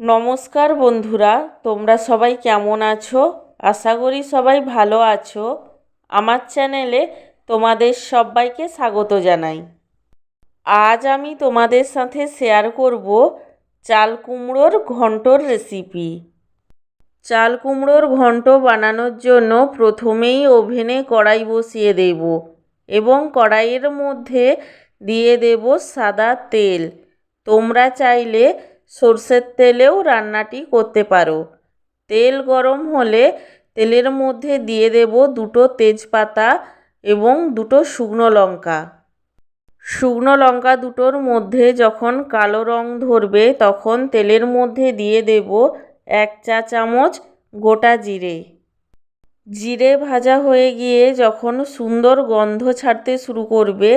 নমস্কার বন্ধুরা, তোমরা সবাই কেমন আছো? আশা করি সবাই ভালো আছো। আমার চ্যানেলে তোমাদের সবাইকে স্বাগত জানাই। আজ আমি তোমাদের সাথে শেয়ার করব চাল কুমড়োর ঘন্টর রেসিপি। চাল কুমড়োর ঘন্ট বানানোর জন্য প্রথমেই ওভেনে কড়াই বসিয়ে দেব এবং কড়াইয়ের মধ্যে দিয়ে দেব সাদা তেল। তোমরা চাইলে সরষের তেলেও রান্নাটি করতে পারো। তেল গরম হলে তেলের মধ্যে দিয়ে দেব দুটো তেজপাতা এবং দুটো শুকনো লঙ্কা। শুকনো লঙ্কা দুটোর মধ্যে যখন কালো রং ধরবে তখন তেলের মধ্যে দিয়ে দেব 1 চা চামচ গোটা জিরে। জিরে ভাজা হয়ে গিয়ে যখন সুন্দর গন্ধ ছাড়তে শুরু করবে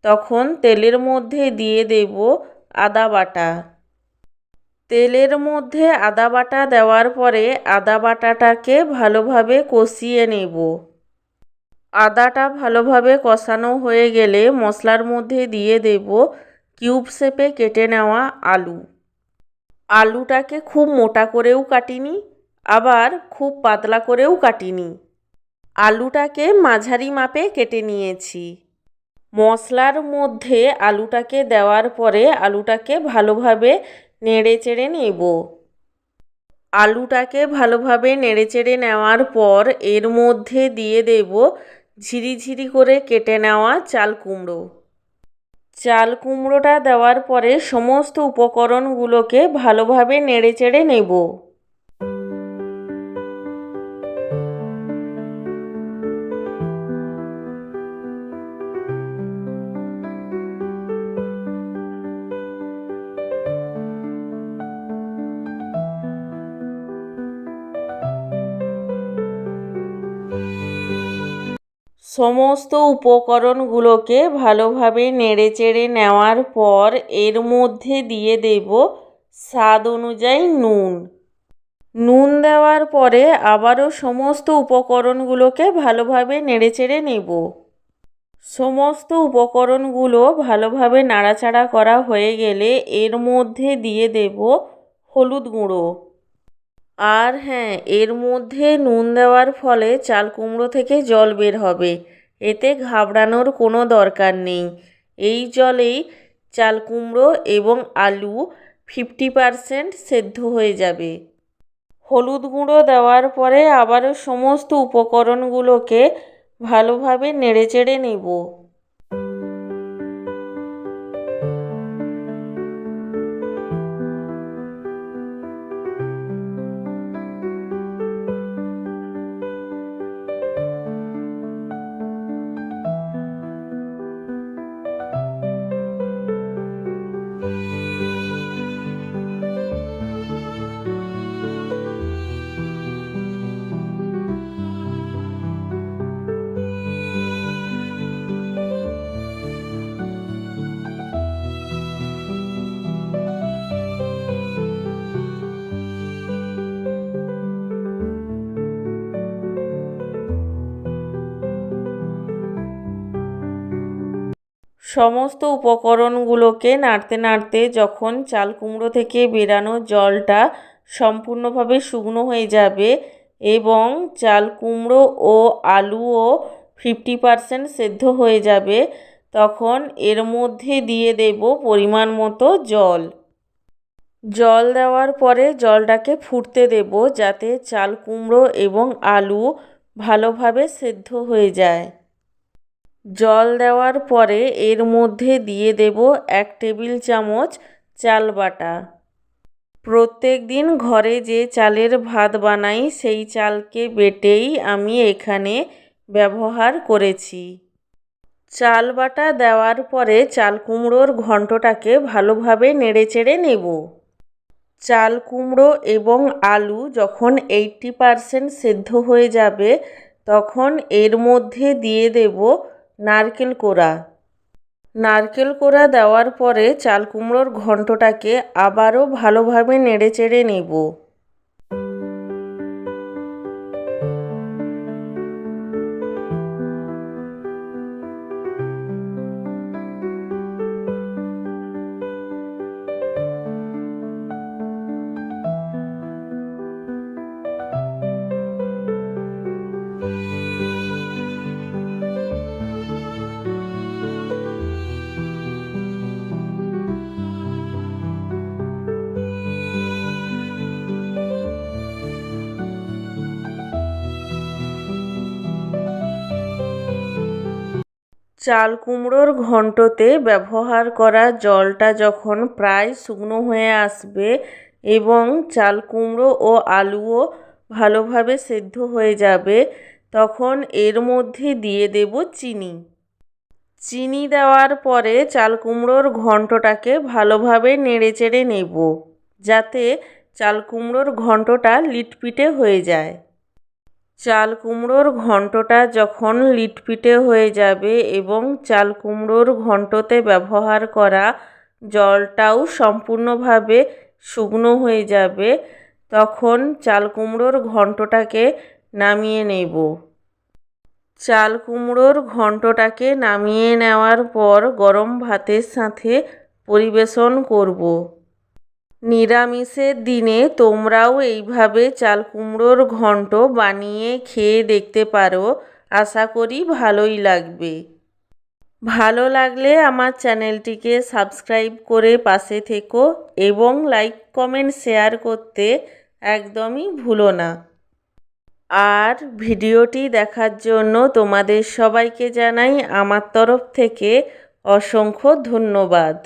তখন তেলের মধ্যে দিয়ে দেব আদা বাটা। তেলের মধ্যে আদা বাটা দেওয়ার পরে আদা বাটাটাকে ভালোভাবে কষিয়ে নেব। আদাটা ভালোভাবে কষানো হয়ে গেলে মশলার মধ্যে দিয়ে দেব কিউব শেপে কেটে নেওয়া আলু। আলুটাকে খুব মোটা করেও কাটিনি, আবার খুব পাতলা করেও কাটিনি। আলুটাকে মাঝারি মাপে কেটে নিয়েছি। মশলার মধ্যে আলুটাকে দেওয়ার পরে আলুটাকে ভালোভাবে নেড়েচেড়ে নেব। আলুটাকে ভালোভাবে নেড়েচেড়ে নেওয়ার পর এর মধ্যে দিয়ে দেব ঝিরিঝিরি করে কেটে নেওয়া চাল কুমড়ো। চাল কুমড়োটা দেওয়ার পরে সমস্ত উপকরণগুলোকে ভালোভাবে নেড়েচেড়ে নেব। সমস্ত উপকরণগুলোকে ভালোভাবে নেড়েচেড়ে নেওয়ার পর এর মধ্যে দিয়ে দেব স্বাদ অনুযায়ী নুন। নুন দেওয়ার পরে আবারও সমস্ত উপকরণগুলোকে ভালোভাবে নেড়েচেড়ে নেব। সমস্ত উপকরণগুলো ভালোভাবে নাড়াচাড়া করা হয়ে গেলে এর মধ্যে দিয়ে দেব হলুদ গুঁড়ো। আর হ্যাঁ, এর মধ্যে নুন দেওয়ার ফলে চাল কুমড়ো থেকে জল বের হবে, এতে ঘাবড়ানোর কোনো দরকার নেই। এই জলেই চাল কুমড়ো এবং আলু 50% সেদ্ধ হয়ে যাবে। হলুদ গুঁড়ো দেওয়ার পরে আবারও সমস্ত উপকরণগুলোকে ভালোভাবে নেড়েচেড়ে নেব। সমস্ত উপকরণগুলোকে নাড়তে নাড়তে যখন চাল কুমড়ো থেকে বেরানো জলটা সম্পূর্ণভাবে শুকনো হয়ে যাবে এবং চাল কুমড়ো ও আলুও 50% সেদ্ধ হয়ে যাবে তখন এর মধ্যে দিয়ে দেব পরিমাণ মতো জল। জল দেওয়ার পরে জলটাকে ফুটতে দেব যাতে চাল কুমড়ো এবং আলু ভালোভাবে সেদ্ধ হয়ে যায়। জল দেওয়ার পরে এর মধ্যে দিয়ে দেব 1 টেবিল চামচ চাল বাটা। প্রত্যেক দিন ঘরে যে চালের ভাত বানাই সেই চালকে বেটেই আমি এখানে ব্যবহার করেছি। চাল বাটা দেওয়ার পরে চাল কুমড়োর ঘন্টটাকে ভালোভাবে নেড়েচেড়ে নেব। চাল কুমড়ো এবং আলু যখন 80% সেদ্ধ হয়ে যাবে তখন এর মধ্যে দিয়ে দেব নারকেল কোড়া। নারকেল কোড়া দেওয়ার পরে চাল কুমড়োর ঘন্টটাকে আবারও ভালোভাবে নেড়েচেড়ে নেব। চাল কুমড়োর ঘন্টতে ব্যবহার করা জলটা যখন প্রায় শুকনো হয়ে আসবে এবং চাল কুমড়ো ও আলুও ভালোভাবে সেদ্ধ হয়ে যাবে, তখন এর মধ্যে দিয়ে দেব চিনি। চিনি দেওয়ার পরে চাল কুমড়োর ঘন্টটাকে ভালোভাবে নেড়েচেড়ে নেব, যাতে চাল কুমড়োর ঘন্টটা লিটপিটে হয়ে যায়। চাল কুমড়োর ঘন্টটা যখন লিটপিটে হয়ে যাবে এবং চাল কুমড়োর ঘন্টতে ব্যবহার করা জলটাও সম্পূর্ণভাবে শুকনো হয়ে যাবে, তখন চাল কুমড়োর ঘন্টটাকে নামিয়ে নেব। চাল কুমড়োর ঘন্টটাকে নামিয়ে নেওয়ার পর গরম ভাতের সাথে পরিবেশন করব। নিরামিষের দিনে তোমরাও এইভাবে চাল কুমড়োর ঘন্ট বানিয়ে খেয়ে দেখতে পারো, আশা করি ভালোই লাগবে। ভালো লাগলে আমার চ্যানেলটিকে সাবস্ক্রাইব করে পাশে থেকো এবং লাইক কমেন্ট শেয়ার করতে একদমই ভুলো না। আর ভিডিওটি দেখার জন্য তোমাদের সবাইকে জানাই আমার তরফ থেকে অসংখ্য ধন্যবাদ।